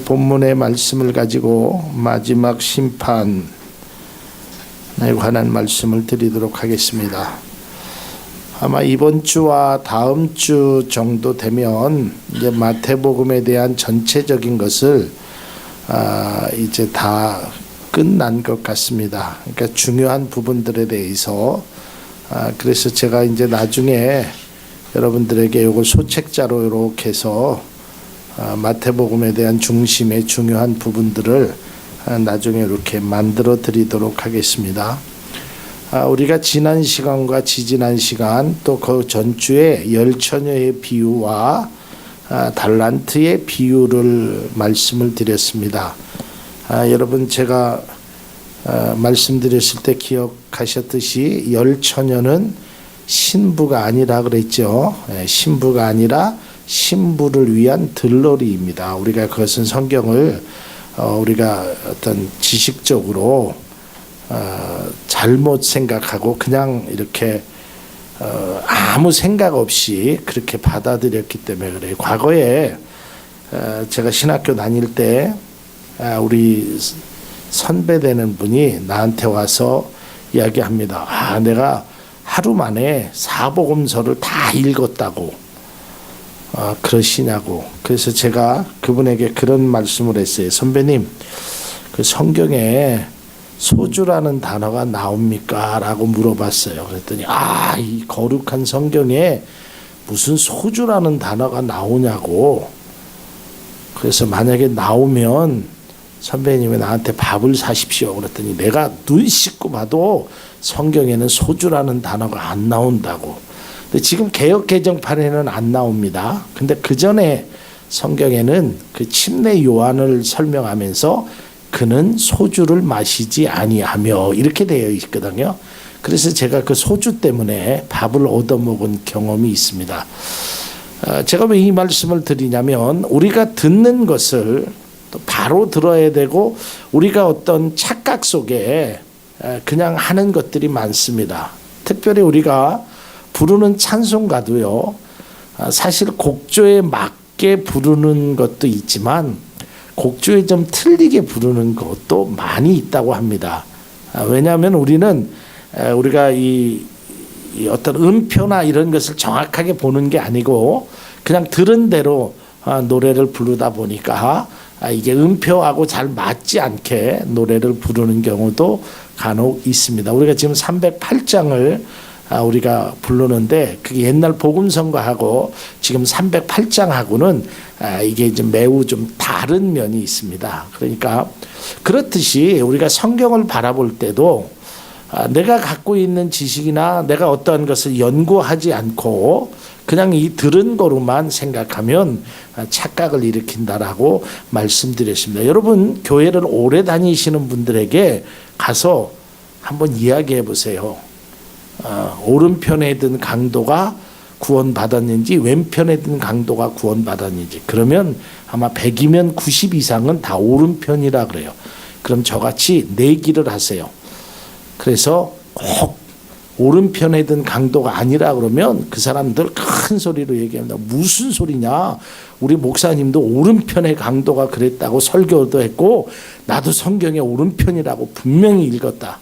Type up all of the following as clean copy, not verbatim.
본문의 말씀을 가지고 마지막 심판에 관한 말씀을 드리도록 하겠습니다. 아마 이번 주와 다음 주 정도 되면 이제 마태복음에 대한 전체적인 것을 이제 다 끝난 것 같습니다. 그러니까 중요한 부분들에 대해서 그래서 제가 이제 나중에 여러분들에게 이걸 소책자로 이렇게 해서 마태복음에 대한 중심의 중요한 부분들을 나중에 이렇게 만들어 드리도록 하겠습니다. 우리가 지난 시간과 지지난 시간 또 그 전주에 열처녀의 비유와 달란트의 비유를 말씀을 드렸습니다. 여러분 제가 말씀드렸을 때 기억하셨듯이 열처녀는 신부가 아니라 그랬죠. 신부가 아니라 신부를 위한 들러리입니다. 우리가 그것은 성경을 우리가 어떤 지식적으로 잘못 생각하고 그냥 이렇게 아무 생각 없이 그렇게 받아들였기 때문에 그래요. 과거에 제가 신학교 다닐 때 우리 선배되는 분이 나한테 와서 이야기합니다. 내가 하루 만에 사복음서를 다 읽었다고 그러시냐고. 그래서 제가 그분에게 그런 말씀을 했어요. 선배님, 그 성경에 소주라는 단어가 나옵니까? 라고 물어봤어요. 그랬더니 이 거룩한 성경에 무슨 소주라는 단어가 나오냐고. 그래서 만약에 나오면 선배님이 나한테 밥을 사십시오. 그랬더니 내가 눈 씻고 봐도 성경에는 소주라는 단어가 안 나온다고. 근데 지금 개역 개정판에는 안 나옵니다. 근데 그 전에 성경에는 그 침례 요한을 설명하면서 그는 소주를 마시지 아니하며 이렇게 되어 있거든요. 그래서 제가 그 소주 때문에 밥을 얻어먹은 경험이 있습니다. 제가 왜 이 말씀을 드리냐면 우리가 듣는 것을 또 바로 들어야 되고 우리가 어떤 착각 속에 그냥 하는 것들이 많습니다. 특별히 우리가 부르는 찬송가도요. 사실 곡조에 맞게 부르는 것도 있지만 곡조에 좀 틀리게 부르는 것도 많이 있다고 합니다. 왜냐하면 우리가 이 어떤 음표나 이런 것을 정확하게 보는 게 아니고 그냥 들은 대로 노래를 부르다 보니까 이게 음표하고 잘 맞지 않게 노래를 부르는 경우도 간혹 있습니다. 우리가 지금 308장을 우리가 부르는데 그게 옛날 복음성가하고 지금 308장하고는 이게 이제 매우 좀 다른 면이 있습니다. 그러니까 그렇듯이 우리가 성경을 바라볼 때도 내가 갖고 있는 지식이나 내가 어떠한 것을 연구하지 않고 그냥 이 들은 거로만 생각하면 착각을 일으킨다라고 말씀드렸습니다. 여러분 교회를 오래 다니시는 분들에게 가서 한번 이야기해 보세요. 오른편에 든 강도가 구원받았는지 왼편에 든 강도가 구원받았는지 그러면 아마 100이면 90 이상은 다 오른편이라 그래요. 그럼 저같이 내기를 하세요. 그래서 꼭 오른편에 든 강도가 아니라 그러면 그 사람들 큰 소리로 얘기합니다. 무슨 소리냐? 우리 목사님도 오른편의 강도가 그랬다고 설교도 했고 나도 성경에 오른편이라고 분명히 읽었다.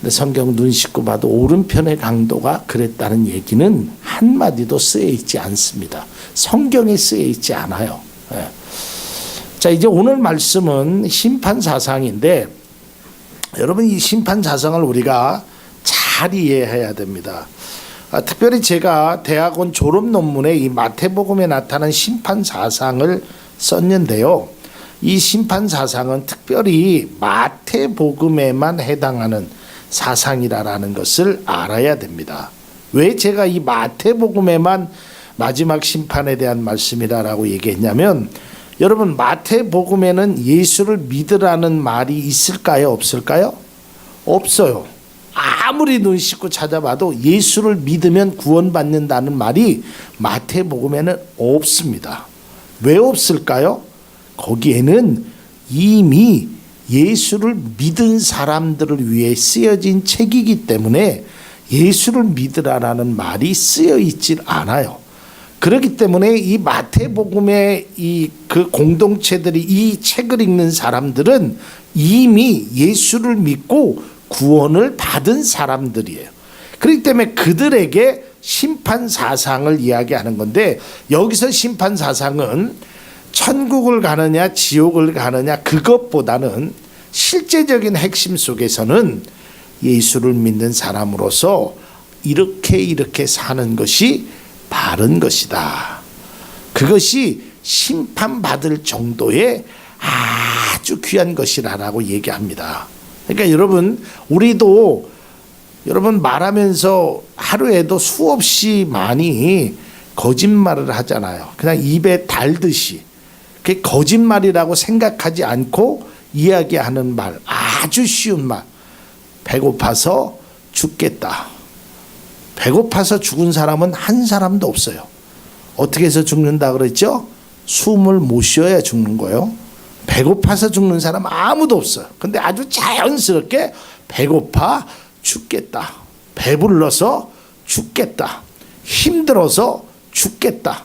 근데 성경 눈 씻고 봐도 오른편의 강도가 그랬다는 얘기는 한마디도 쓰여 있지 않습니다. 성경에 쓰여 있지 않아요. 자, 이제 오늘 말씀은 심판사상인데 여러분 이 심판사상을 우리가 잘 이해해야 됩니다. 특별히 제가 대학원 졸업 논문에 이 마태복음에 나타난 심판사상을 썼는데요. 이 심판사상은 특별히 마태복음에만 해당하는 사상이라는 것을 알아야 됩니다. 왜 제가 이 마태복음에만 마지막 심판에 대한 말씀이라고 얘기했냐면 여러분 마태복음에는 예수를 믿으라는 말이 있을까요? 없을까요? 없어요. 아무리 눈 씻고 찾아봐도 예수를 믿으면 구원받는다는 말이 마태복음에는 없습니다. 왜 없을까요? 거기에는 이미 예수를 믿은 사람들을 위해 쓰여진 책이기 때문에 예수를 믿으라는 말이 쓰여 있질 않아요. 그렇기 때문에 이 마태복음의 이 그 공동체들이 이 책을 읽는 사람들은 이미 예수를 믿고 구원을 받은 사람들이에요. 그렇기 때문에 그들에게 심판 사상을 이야기하는 건데, 여기서 심판 사상은 천국을 가느냐 지옥을 가느냐 그것보다는 실제적인 핵심 속에서는 예수를 믿는 사람으로서 이렇게 사는 것이 바른 것이다. 그것이 심판받을 정도의 아주 귀한 것이라고 얘기합니다. 그러니까 여러분, 우리도 여러분 말하면서 하루에도 수없이 많이 거짓말을 하잖아요. 그냥 입에 달듯이. 그게 거짓말이라고 생각하지 않고 이야기하는 말, 아주 쉬운 말. 배고파서 죽겠다. 배고파서 죽은 사람은 한 사람도 없어요. 어떻게 해서 죽는다 그랬죠? 숨을 못 쉬어야 죽는 거예요. 배고파서 죽는 사람 아무도 없어요. 근데 아주 자연스럽게 배고파 죽겠다. 배불러서 죽겠다. 힘들어서 죽겠다.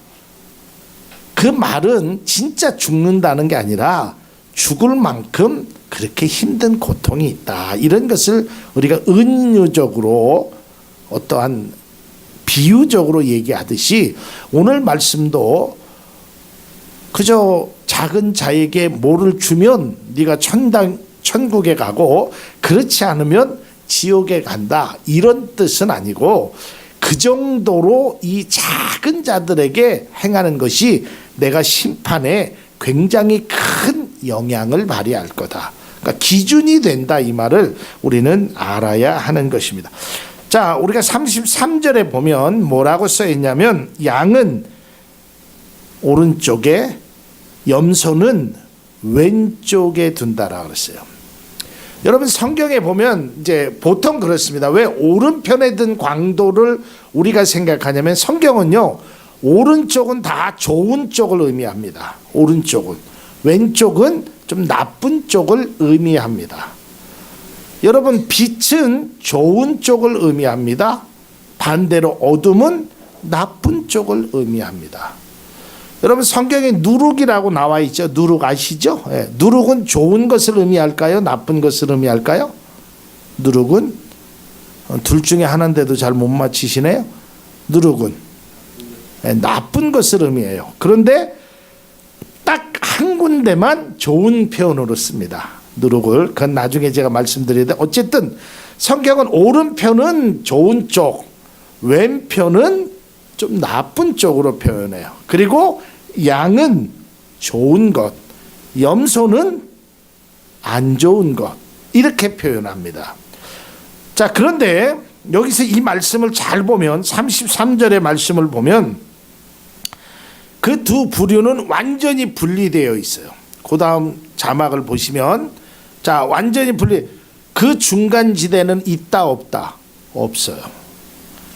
그 말은 진짜 죽는다는 게 아니라 죽을 만큼 그렇게 힘든 고통이 있다. 이런 것을 우리가 은유적으로 어떠한 비유적으로 얘기하듯이 오늘 말씀도 그저 작은 자에게 뭐를 주면 네가 천국에 가고 그렇지 않으면 지옥에 간다, 이런 뜻은 아니고 그 정도로 이 작은 자들에게 행하는 것이 내가 심판에 굉장히 큰 영향을 발휘할 거다. 그러니까 기준이 된다, 이 말을 우리는 알아야 하는 것입니다. 자, 우리가 33절에 보면 뭐라고 써 있냐면 양은 오른쪽에 염소는 왼쪽에 둔다라고 그랬어요. 여러분 성경에 보면 이제 보통 그렇습니다. 왜 오른편에 든 광도를 우리가 생각하냐면 성경은요, 오른쪽은 다 좋은 쪽을 의미합니다. 오른쪽은. 왼쪽은 좀 나쁜 쪽을 의미합니다. 여러분 빛은 좋은 쪽을 의미합니다. 반대로 어둠은 나쁜 쪽을 의미합니다. 여러분 성경에 누룩이라고 나와 있죠. 누룩 아시죠? 네. 누룩은 좋은 것을 의미할까요? 나쁜 것을 의미할까요? 누룩은 둘 중에 하나인데도 잘 못 맞히시네요. 누룩은 나쁜 것을 의미해요. 그런데 딱 한 군데만 좋은 표현으로 씁니다. 누룩을. 그건 나중에 제가 말씀드리는데 어쨌든 성경은 오른편은 좋은 쪽, 왼편은 좀 나쁜 쪽으로 표현해요. 그리고 양은 좋은 것, 염소는 안 좋은 것, 이렇게 표현합니다. 자, 그런데 여기서 이 말씀을 잘 보면 33절의 말씀을 보면 그 두 부류는 완전히 분리되어 있어요. 그 다음 자막을 보시면 자, 완전히 그 중간 지대는 있다 없다? 없어요.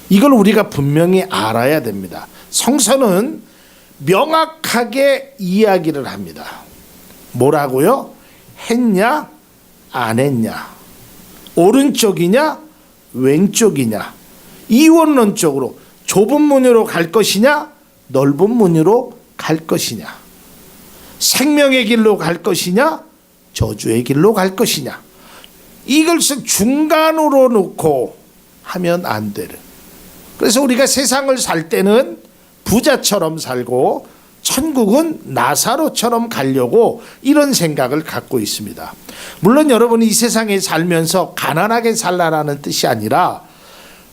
이걸 우리가 분명히 알아야 됩니다. 성서는 명확하게 이야기를 합니다. 뭐라고요? 했냐 안 했냐, 오른쪽이냐 왼쪽이냐, 이원론적으로 좁은 문으로 갈 것이냐 넓은 문으로 갈 것이냐, 생명의 길로 갈 것이냐 저주의 길로 갈 것이냐, 이것을 중간으로 놓고 하면 안 되는. 그래서 우리가 세상을 살 때는 부자처럼 살고 천국은 나사로처럼 가려고 이런 생각을 갖고 있습니다. 물론 여러분이 이 세상에 살면서 가난하게 살라라는 뜻이 아니라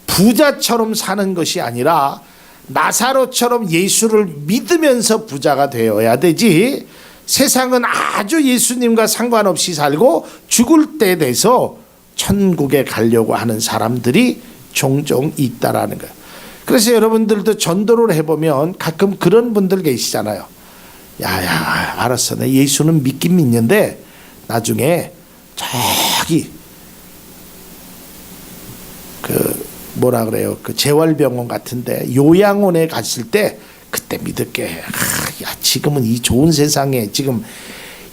부자처럼 사는 것이 아니라 나사로처럼 예수를 믿으면서 부자가 되어야 되지, 세상은 아주 예수님과 상관없이 살고 죽을 때 돼서 천국에 가려고 하는 사람들이 종종 있다라는 거예요. 그래서 여러분들도 전도를 해보면 가끔 그런 분들 계시잖아요. 야야, 알았어, 내 예수는 믿긴 믿는데 나중에 저기 그 뭐라 그래요, 그 재활병원 같은데 요양원에 갔을 때 그때 믿을게. 야, 지금은 이 좋은 세상에 지금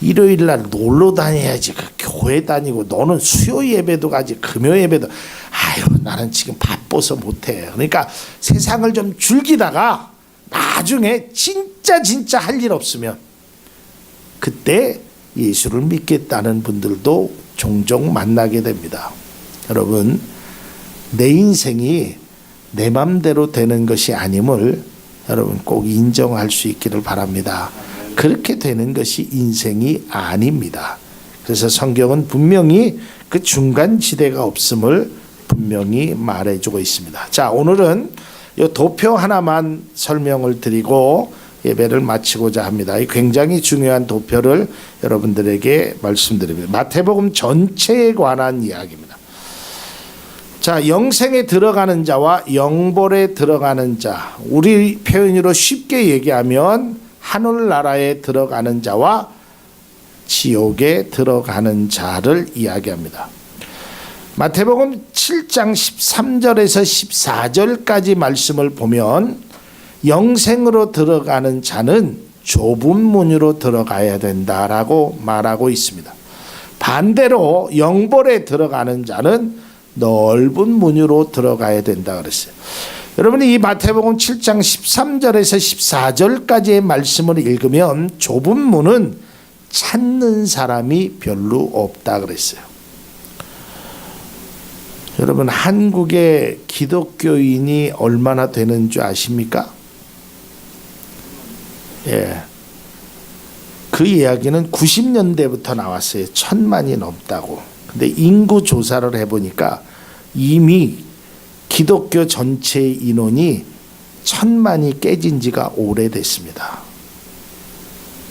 일요일날 놀러 다녀야지, 그 교회 다니고 너는 수요 예배도 가지 금요 예배도, 아유 나는 지금 바빠서 못해. 그러니까 세상을 좀 즐기다가 나중에 진짜 할 일 없으면 그때 예수를 믿겠다는 분들도 종종 만나게 됩니다. 여러분, 내 인생이 내 맘대로 되는 것이 아님을 여러분 꼭 인정할 수 있기를 바랍니다. 그렇게 되는 것이 인생이 아닙니다. 그래서 성경은 분명히 그 중간 지대가 없음을 분명히 말해주고 있습니다. 자, 오늘은 이 도표 하나만 설명을 드리고 예배를 마치고자 합니다. 이 굉장히 중요한 도표를 여러분들에게 말씀드립니다. 마태복음 전체에 관한 이야기입니다. 자, 영생에 들어가는 자와 영벌에 들어가는 자, 우리 표현으로 쉽게 얘기하면 하늘나라에 들어가는 자와 지옥에 들어가는 자를 이야기합니다. 마태복음 7장 13절에서 14절까지 말씀을 보면 영생으로 들어가는 자는 좁은 문으로 들어가야 된다라고 말하고 있습니다. 반대로 영벌에 들어가는 자는 넓은 문으로 들어가야 된다 그랬어요. 여러분이 이 마태복음 7장 13절에서 14절까지의 말씀을 읽으면 좁은 문은 찾는 사람이 별로 없다 그랬어요. 여러분, 한국의 기독교인이 얼마나 되는 줄 아십니까? 예. 그 이야기는 90년대부터 나왔어요. 1000만이 넘다고. 근데 인구 조사를 해보니까 이미 기독교 전체 인원이 1000만이 깨진 지가 오래됐습니다.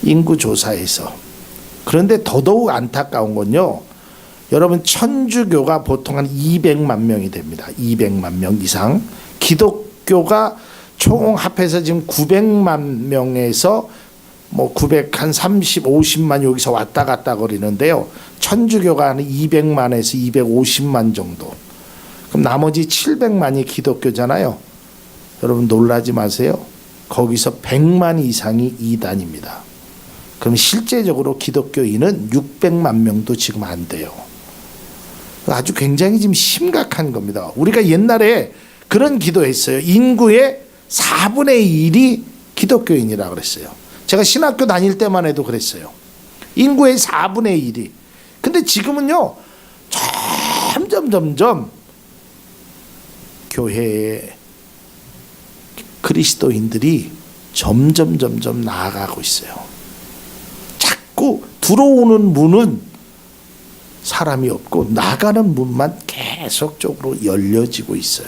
인구 조사에서. 그런데 더더욱 안타까운 건요, 여러분, 천주교가 보통 한 200만 명이 됩니다. 200만 명 이상. 기독교가 총 합해서 지금 900만 명에서 뭐 900, 한 30, 50만 여기서 왔다 갔다 거리는데요. 천주교가 한 200만에서 250만 정도. 그럼 나머지 700만이 기독교잖아요. 여러분 놀라지 마세요. 거기서 100만 이상이 이단입니다. 그럼 실제적으로 기독교인은 600만 명도 지금 안 돼요. 아주 굉장히 지금 심각한 겁니다. 우리가 옛날에 그런 기도했어요. 인구의 4분의 1이 기독교인이라고 그랬어요. 제가 신학교 다닐 때만 해도 그랬어요. 인구의 4분의 1이. 근데 지금은요, 점점 교회에 그리스도인들이 점점 나아가고 있어요. 자꾸 들어오는 문은 사람이 없고 나가는 문만 계속적으로 열려지고 있어요.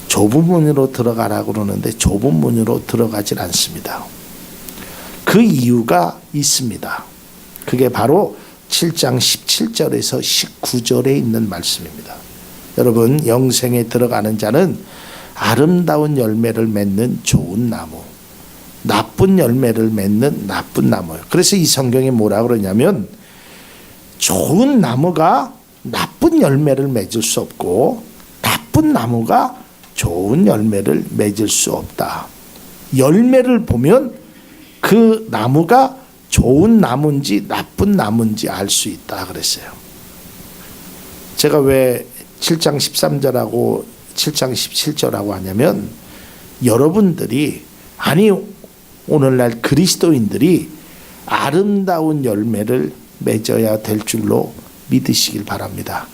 좁은 문으로 들어가라고 그러는데 좁은 문으로 들어가질 않습니다. 그 이유가 있습니다. 그게 바로 7장 17절에서 19절에 있는 말씀입니다. 여러분, 영생에 들어가는 자는 아름다운 열매를 맺는 좋은 나무, 나쁜 열매를 맺는 나쁜 나무예요. 그래서 이 성경에 뭐라 그러냐면 좋은 나무가 나쁜 열매를 맺을 수 없고 나쁜 나무가 좋은 열매를 맺을 수 없다. 열매를 보면 그 나무가 좋은 나무인지 나쁜 나무인지 알 수 있다 그랬어요. 제가 왜 7장 13절하고 7장 17절하고 하냐면 여러분들이, 아니 오늘날 그리스도인들이 아름다운 열매를 맺어야 될 줄로 믿으시길 바랍니다.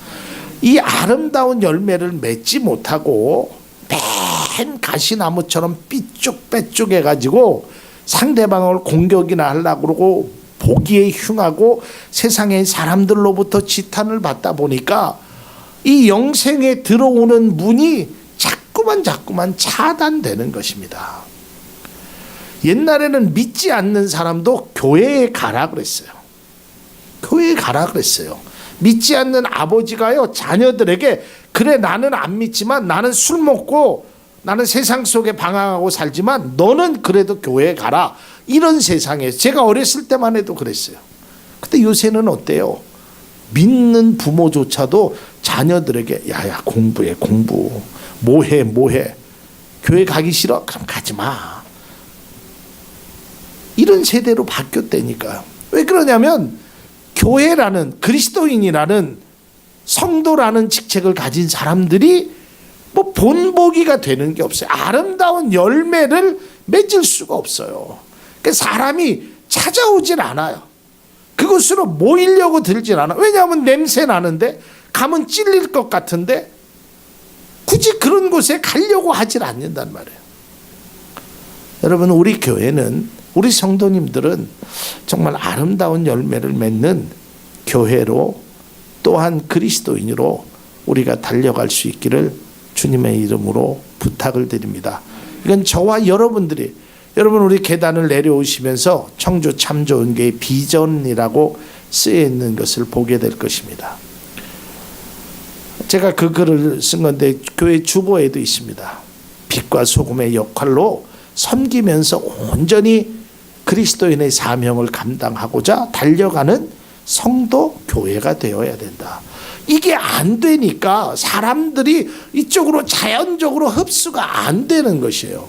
이 아름다운 열매를 맺지 못하고 맨 가시나무처럼 삐쭉빼쭉 해가지고 상대방을 공격이나 하려고 그러고 보기에 흉하고 세상의 사람들로부터 지탄을 받다 보니까 이 영생에 들어오는 문이 자꾸만 차단되는 것입니다. 옛날에는 믿지 않는 사람도 교회에 가라 그랬어요. 교회에 가라 그랬어요. 믿지 않는 아버지가요, 자녀들에게 그래 나는 안 믿지만 나는 술 먹고 나는 세상 속에 방황하고 살지만 너는 그래도 교회에 가라. 이런 세상에 제가 어렸을 때만 해도 그랬어요. 근데 요새는 어때요? 믿는 부모조차도 자녀들에게 야야 공부해 공부, 뭐해 교회 가기 싫어? 그럼 가지 마. 이런 세대로 바뀌었다니까요. 왜 그러냐면 교회라는, 그리스도인이라는, 성도라는 직책을 가진 사람들이 뭐 본보기가 되는 게 없어요. 아름다운 열매를 맺을 수가 없어요. 그러니까 사람이 찾아오질 않아요. 그곳으로 모이려고 들질 않아. 왜냐하면 냄새 나는데, 가면 찔릴 것 같은데 굳이 그런 곳에 가려고 하질 않는단 말이에요. 여러분, 우리 교회는, 우리 성도님들은 정말 아름다운 열매를 맺는 교회로, 또한 그리스도인으로 우리가 달려갈 수 있기를 주님의 이름으로 부탁을 드립니다. 이건 저와 여러분들이, 여러분 우리 계단을 내려오시면서 청주 참 좋은 교회 비전이라고 쓰여 있는 것을 보게 될 것입니다. 제가 그 글을 쓴 건데 교회 주보에도 있습니다. 빛과 소금의 역할로 섬기면서 온전히 그리스도인의 사명을 감당하고자 달려가는 성도 교회가 되어야 된다. 이게 안 되니까 사람들이 이쪽으로 자연적으로 흡수가 안 되는 것이에요.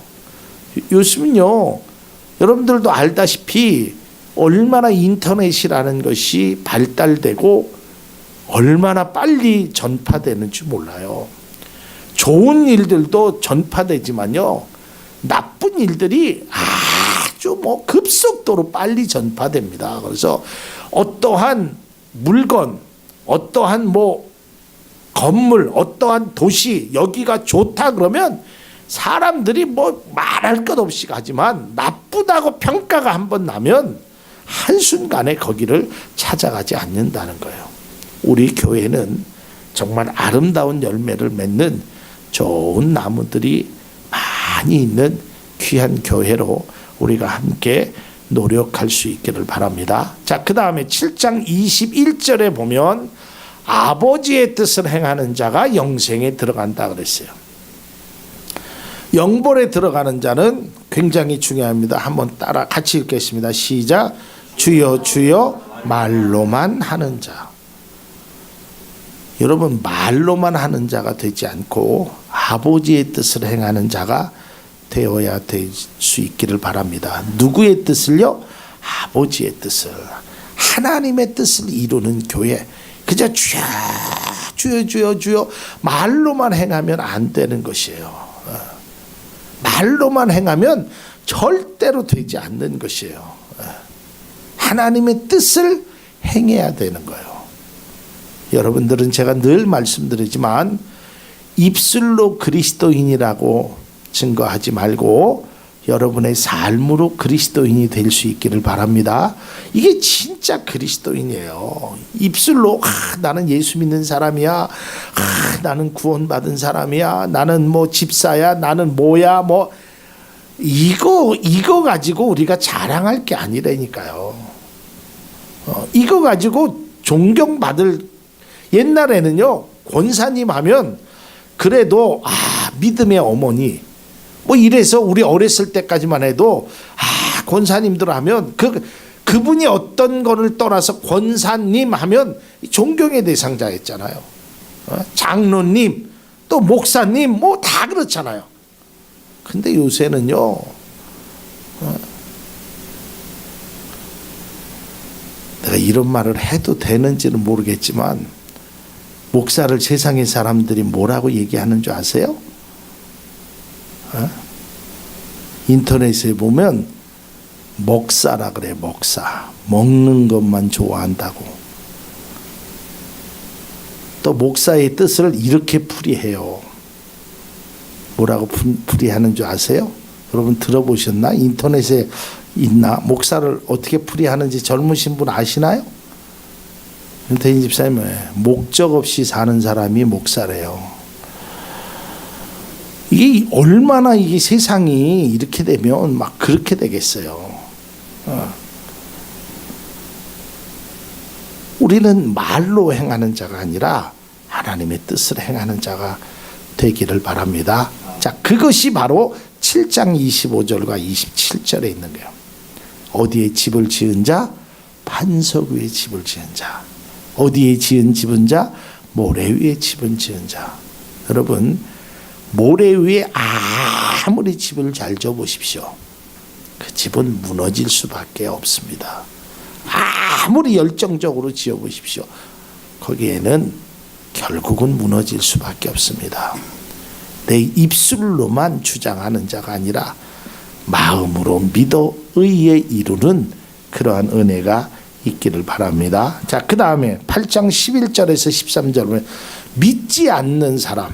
요즘은요, 여러분들도 알다시피 얼마나 인터넷이라는 것이 발달되고 얼마나 빨리 전파되는지 몰라요. 좋은 일들도 전파되지만요, 나쁜 일들이 아주 급속도로 빨리 전파됩니다. 그래서 어떠한 물건, 어떠한 건물, 어떠한 도시, 여기가 좋다 그러면 사람들이 말할 것 없이 가지만 나쁘다고 평가가 한번 나면 한순간에 거기를 찾아가지 않는다는 거예요. 우리 교회는 정말 아름다운 열매를 맺는 좋은 나무들이 많이 있는 귀한 교회로 우리가 함께 노력할 수 있기를 바랍니다. 자, 그 다음에 7장 21절에 보면 아버지의 뜻을 행하는 자가 영생에 들어간다 그랬어요. 영벌에 들어가는 자는 굉장히 중요합니다. 한번 따라 같이 읽겠습니다. 시작. 주여 주여 말로만 하는 자. 여러분, 말로만 하는 자가 되지 않고 아버지의 뜻을 행하는 자가 되어야 될 수 있기를 바랍니다. 누구의 뜻을요? 아버지의 뜻을, 하나님의 뜻을 이루는 교회. 그저 주여 주여 주여 주여 말로만 행하면 안 되는 것이에요. 말로만 행하면 절대로 되지 않는 것이에요. 하나님의 뜻을 행해야 되는 거예요. 여러분들은 제가 늘 말씀드리지만 입술로 그리스도인이라고 증거하지 말고 여러분의 삶으로 그리스도인이 될 수 있기를 바랍니다. 이게 진짜 그리스도인이에요. 입술로 나는 예수 믿는 사람이야, 나는 구원받은 사람이야, 나는 집사야, 나는 뭐야, 이거 가지고 우리가 자랑할 게 아니라니까요. 이거 가지고 존경받을, 옛날에는요 권사님 하면 그래도 믿음의 어머니 이래서 우리 어렸을 때까지만 해도 권사님들 하면 그분이 어떤 거를 떠나서 권사님 하면 존경의 대상자였잖아요. 장로님, 또 목사님 다 그렇잖아요. 근데 요새는요 내가 이런 말을 해도 되는지는 모르겠지만 목사를 세상의 사람들이 뭐라고 얘기하는 줄 아세요? 인터넷에 보면 먹사라 그래. 먹사. 먹는 것만 좋아한다고. 또 목사의 뜻을 이렇게 풀이해요. 뭐라고 풀이하는 줄 아세요? 여러분 들어보셨나? 인터넷에 있나? 목사를 어떻게 풀이하는지 젊으신 분 아시나요? 윤태인 집사님, 목적 없이 사는 사람이 목사래요. 이게 얼마나 이게 세상이 이렇게 되면 그렇게 되겠어요. 우리는 말로 행하는 자가 아니라 하나님의 뜻을 행하는 자가 되기를 바랍니다. 자, 그것이 바로 7장 25절과 27절에 있는 거예요. 어디에 집을 지은 자? 반석 위에 집을 지은 자. 어디에 지은 집은 자? 모래 위에 집은 지은 자. 여러분, 모래 위에 아무리 집을 잘 지어보십시오. 그 집은 무너질 수밖에 없습니다. 아무리 열정적으로 지어보십시오. 거기에는 결국은 무너질 수밖에 없습니다. 내 입술로만 주장하는 자가 아니라 마음으로 믿어 의에 이루는 그러한 은혜가 있기를 바랍니다. 자, 그 다음에 8장 11절에서 13절 보면 믿지 않는 사람,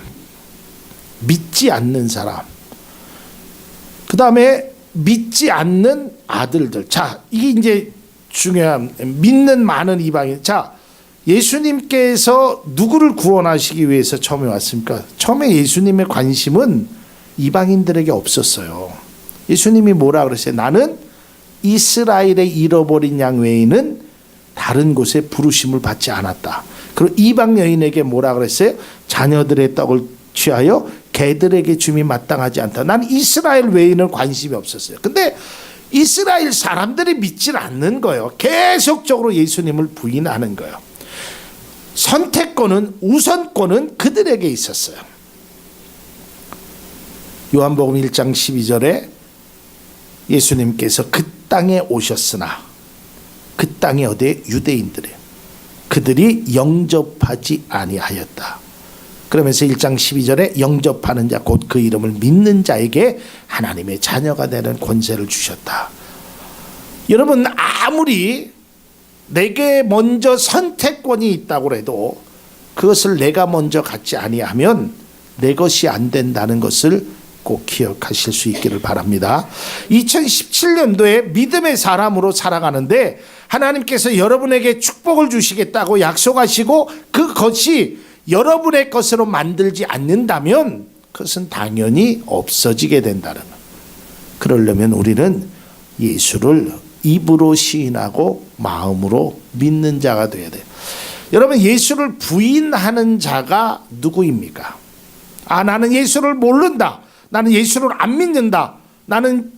그 다음에 믿지 않는 아들들. 자, 이게 이제 중요한, 믿는 많은 이방인. 자, 예수님께서 누구를 구원하시기 위해서 처음에 왔습니까? 처음에 예수님의 관심은 이방인들에게 없었어요. 예수님이 뭐라 그랬어요? 나는 이스라엘의 잃어버린 양 외에는 다른 곳에 부르심을 받지 않았다. 그리고 이방 여인에게 뭐라 그랬어요? 자녀들의 떡을 취하여 개들에게 줌이 마땅하지 않다. 난 이스라엘 외에는 관심이 없었어요. 근데 이스라엘 사람들이 믿질 않는 거예요. 계속적으로 예수님을 부인하는 거예요. 선택권은, 우선권은 그들에게 있었어요. 요한복음 1장 12절에 예수님께서 그 땅에 오셨으나, 그 땅이 어디에? 유대인들이에요. 그들이 영접하지 아니하였다. 그러면서 1장 12절에 영접하는 자 곧 그 이름을 믿는 자에게 하나님의 자녀가 되는 권세를 주셨다. 여러분, 아무리 내게 먼저 선택권이 있다고 해도 그것을 내가 먼저 갖지 아니하면 내 것이 안 된다는 것을 꼭 기억하실 수 있기를 바랍니다. 2017년도에 믿음의 사람으로 살아가는데 하나님께서 여러분에게 축복을 주시겠다고 약속하시고 그것이 여러분의 것으로 만들지 않는다면 그것은 당연히 없어지게 된다는 것. 그러려면 우리는 예수를 입으로 시인하고 마음으로 믿는 자가 되어야 돼요. 여러분, 예수를 부인하는 자가 누구입니까? 나는 예수를 모른다. 나는 예수를 안 믿는다. 나는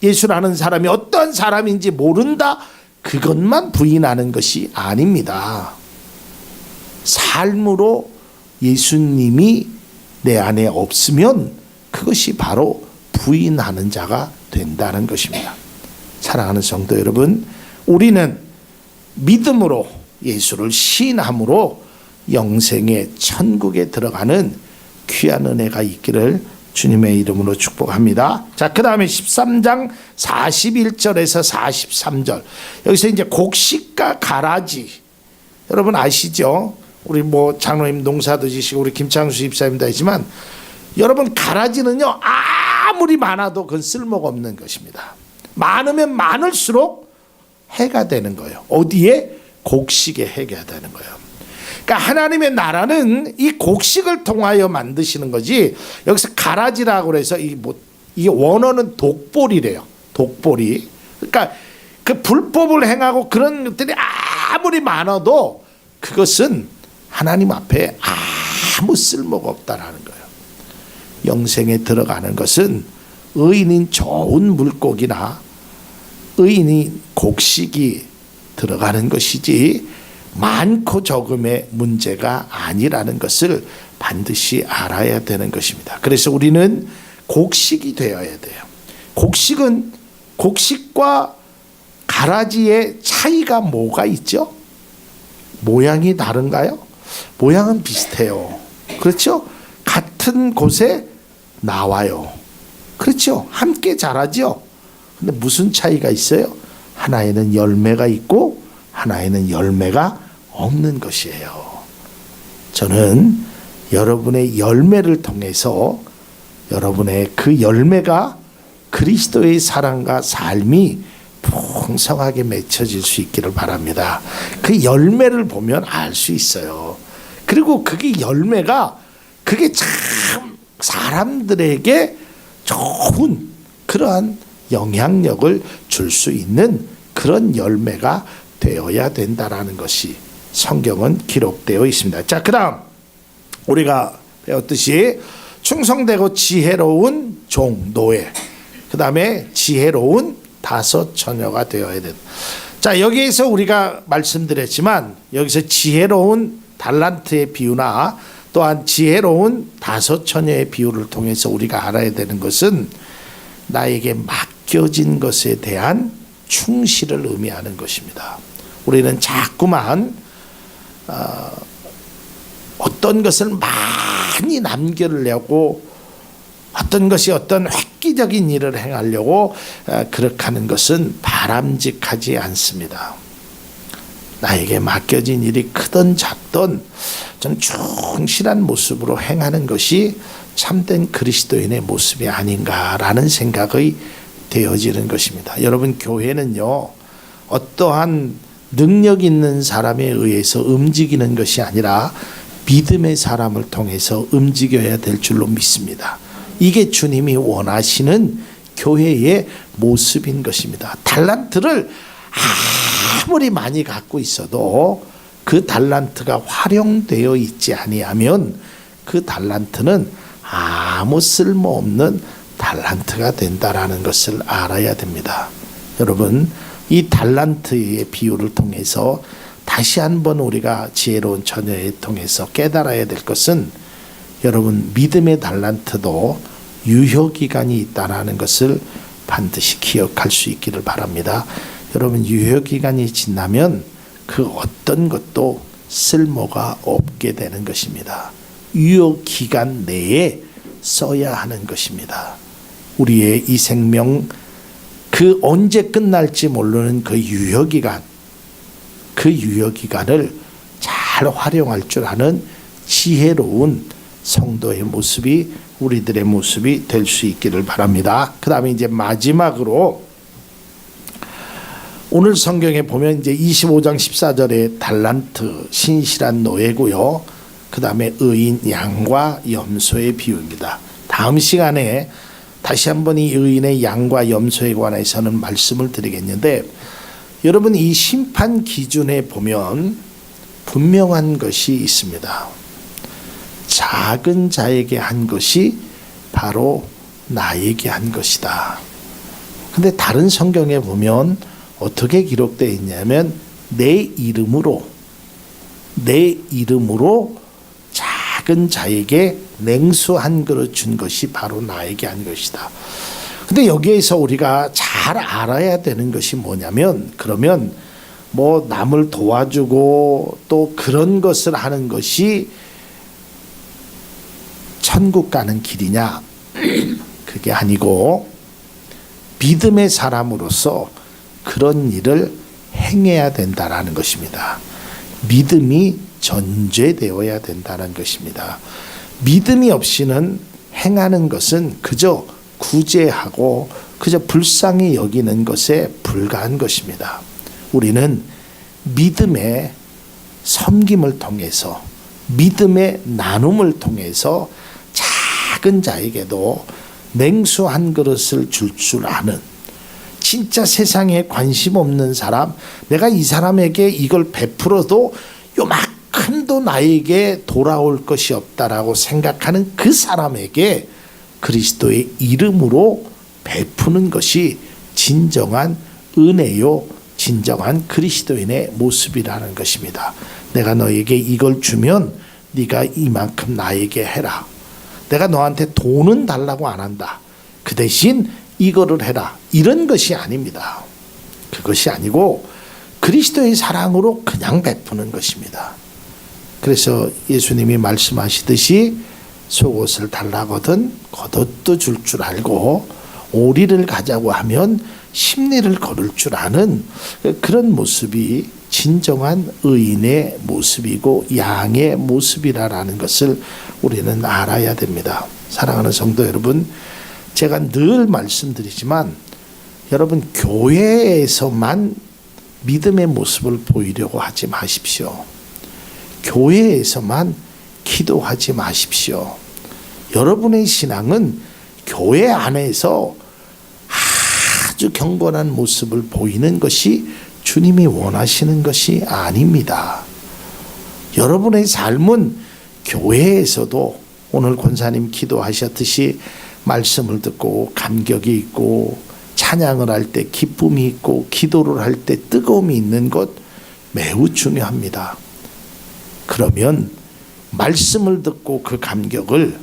예수라는 사람이 어떤 사람인지 모른다. 그것만 부인하는 것이 아닙니다. 삶으로 예수님이 내 안에 없으면 그것이 바로 부인하는 자가 된다는 것입니다. 사랑하는 성도 여러분, 우리는 믿음으로 예수를 시인함으로 영생의 천국에 들어가는 귀한 은혜가 있기를 주님의 이름으로 축복합니다. 자, 그 다음에 13장 41절에서 43절. 여기서 이제 곡식과 가라지. 여러분 아시죠? 우리 뭐 장로님 농사도 지시고 우리 김창수 집사님도 하지만 여러분, 가라지는요 아무리 많아도 그건 쓸모가 없는 것입니다. 많으면 많을수록 해가 되는 거예요. 어디에? 곡식에 해가 되는 거예요. 그러니까 하나님의 나라는 이 곡식을 통하여 만드시는 거지. 여기서 가라지라고 해서 이게 원어는 독보리래요. 독보리. 그러니까 그 불법을 행하고 그런 것들이 아무리 많아도 그것은 하나님 앞에 아무 쓸모가 없다라는 거예요. 영생에 들어가는 것은 의인인 좋은 물고기나 의인이 곡식이 들어가는 것이지 많고 적음의 문제가 아니라는 것을 반드시 알아야 되는 것입니다. 그래서 우리는 곡식이 되어야 돼요. 곡식은 곡식과 가라지의 차이가 뭐가 있죠? 모양이 다른가요? 모양은 비슷해요. 그렇죠? 같은 곳에 나와요. 그렇죠? 함께 자라죠? 근데 무슨 차이가 있어요? 하나에는 열매가 있고 하나에는 열매가 없는 것이에요. 저는 여러분의 열매를 통해서 여러분의 그 열매가 그리스도의 사랑과 삶이 풍성하게 맺혀질 수 있기를 바랍니다. 그 열매를 보면 알 수 있어요. 그리고 그게 열매가 그게 참 사람들에게 좋은 그러한 영향력을 줄 수 있는 그런 열매가 되어야 된다라는 것이 성경은 기록되어 있습니다. 자, 그 다음 우리가 배웠듯이 충성되고 지혜로운 종, 노예, 그 다음에 지혜로운 다섯 처녀가 되어야 된다. 자, 여기에서 우리가 말씀드렸지만 여기서 지혜로운 달란트의 비유나 또한 지혜로운 다섯 처녀의 비유를 통해서 우리가 알아야 되는 것은 나에게 맡겨진 것에 대한 충실을 의미하는 것입니다. 우리는 자꾸만 어떤 것을 많이 남기려고 어떤 것이 어떤 획기적인 일을 행하려고 그렇게 하는 것은 바람직하지 않습니다. 나에게 맡겨진 일이 크든 작든 좀 충실한 모습으로 행하는 것이 참된 그리스도인의 모습이 아닌가라는 생각이 되어지는 것입니다. 여러분, 교회는요, 어떠한 능력 있는 사람에 의해서 움직이는 것이 아니라 믿음의 사람을 통해서 움직여야 될 줄로 믿습니다. 이게 주님이 원하시는 교회의 모습인 것입니다. 달란트를 아무리 많이 갖고 있어도 그 달란트가 활용되어 있지 아니하면 그 달란트는 아무 쓸모없는 달란트가 된다라는 것을 알아야 됩니다. 여러분, 이 달란트의 비유를 통해서 다시 한번 우리가 지혜로운 처녀에 통해서 깨달아야 될 것은, 여러분, 믿음의 달란트도 유효기간이 있다는 것을 반드시 기억할 수 있기를 바랍니다. 여러분, 유효기간이 지나면 그 어떤 것도 쓸모가 없게 되는 것입니다. 유효기간 내에 써야 하는 것입니다. 우리의 이 생명, 그 언제 끝날지 모르는 그 유효기간, 그 유효기간을 잘 활용할 줄 아는 지혜로운 성도의 모습이 우리들의 모습이 될 수 있기를 바랍니다. 그 다음에 이제 마지막으로 오늘 성경에 보면 이제 25장 14절에 달란트, 신실한 노예고요. 그 다음에 의인 양과 염소의 비유입니다. 다음 시간에 다시 한번 이 의인의 양과 염소에 관해서는 말씀을 드리겠는데, 여러분, 이 심판 기준에 보면 분명한 것이 있습니다. 작은 자에게 한 것이 바로 나에게 한 것이다. 근데 다른 성경에 보면 어떻게 기록되어 있냐면 내 이름으로 작은 자에게 냉수 한 그릇 준 것이 바로 나에게 한 것이다. 근데 여기에서 우리가 잘 알아야 되는 것이 뭐냐면, 그러면 뭐 남을 도와주고 또 그런 것을 하는 것이 천국 가는 길이냐? 그게 아니고 믿음의 사람으로서 그런 일을 행해야 된다라는 것입니다. 믿음이 전제되어야 된다는 것입니다. 믿음이 없이는 행하는 것은 그저 구제하고 그저 불쌍히 여기는 것에 불과한 것입니다. 우리는 믿음의 섬김을 통해서, 믿음의 나눔을 통해서 작은 자에게도 냉수 한 그릇을 줄 줄 아는, 진짜 세상에 관심 없는 사람, 내가 이 사람에게 이걸 베풀어도 요만큼도 나에게 돌아올 것이 없다라고 생각하는 그 사람에게 그리스도의 이름으로 베푸는 것이 진정한 은혜요, 진정한 그리스도인의 모습이라는 것입니다. 내가 너에게 이걸 주면 네가 이만큼 나에게 해라. 내가 너한테 돈은 달라고 안 한다. 그 대신 이거를 해라. 이런 것이 아닙니다. 그것이 아니고 그리스도의 사랑으로 그냥 베푸는 것입니다. 그래서 예수님이 말씀하시듯이 속옷을 달라거든 겉옷도 줄 줄 알고 오리를 가자고 하면 십리를 걸을 줄 아는 그런 모습이 진정한 의인의 모습이고 양의 모습이라는 것을 우리는 알아야 됩니다. 사랑하는 성도 여러분, 제가 늘 말씀드리지만 여러분, 교회에서만 믿음의 모습을 보이려고 하지 마십시오. 교회에서만 기도하지 마십시오. 여러분의 신앙은 교회 안에서 아주 경건한 모습을 보이는 것이 주님이 원하시는 것이 아닙니다. 여러분의 삶은 교회에서도 오늘 권사님 기도하셨듯이 말씀을 듣고 감격이 있고 찬양을 할 때 기쁨이 있고 기도를 할 때 뜨거움이 있는 것 매우 중요합니다. 그러면 말씀을 듣고 그 감격을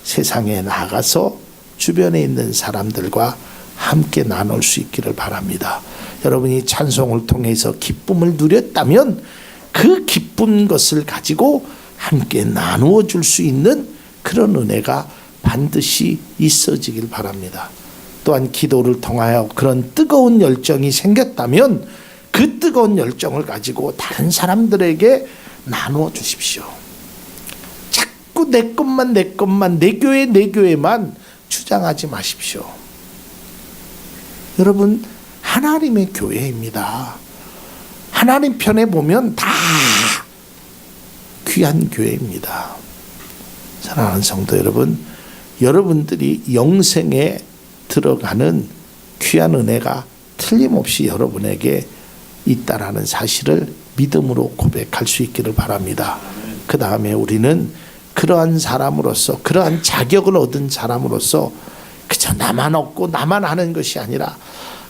세상에 나가서 주변에 있는 사람들과 함께 나눌 수 있기를 바랍니다. 여러분이 찬송을 통해서 기쁨을 누렸다면 그 기쁜 것을 가지고 함께 나누어 줄 수 있는 그런 은혜가 반드시 있어지길 바랍니다. 또한 기도를 통하여 그런 뜨거운 열정이 생겼다면 그 뜨거운 열정을 가지고 다른 사람들에게 나누어 주십시오. 자꾸 내 것만 내 교회만 주장하지 마십시오. 여러분, 하나님의 교회입니다. 하나님 편에 보면 다 귀한 교회입니다. 사랑하는 성도 여러분, 여러분들이 영생에 들어가는 귀한 은혜가 틀림없이 여러분에게 있다라는 사실을 믿음으로 고백할 수 있기를 바랍니다. 그 다음에 우리는 그러한 사람으로서, 그러한 자격을 얻은 사람으로서 그저 나만 얻고 나만 하는 것이 아니라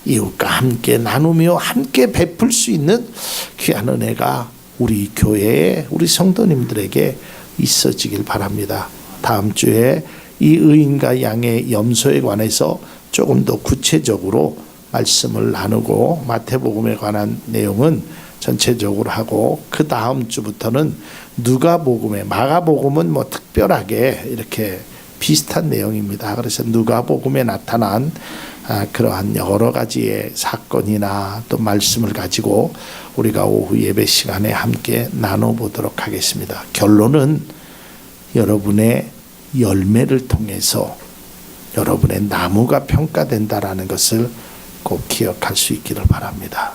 이웃과 함께 나누며 함께 베풀 수 있는 귀한 은혜가 우리 교회에, 우리 성도님들에게 있어지길 바랍니다. 다음 주에 이 의인과 양의 염소에 관해서 조금 더 구체적으로 말씀을 나누고 마태복음에 관한 내용은 전체적으로 하고, 그 다음 주부터는 누가복음에, 마가복음은 뭐 특별하게 이렇게 비슷한 내용입니다. 그래서 누가복음에 나타난 그러한 여러 가지의 사건이나 또 말씀을 가지고 우리가 오후 예배 시간에 함께 나눠보도록 하겠습니다. 결론은 여러분의 열매를 통해서 여러분의 나무가 평가된다라는 것을 꼭 기억할 수 있기를 바랍니다.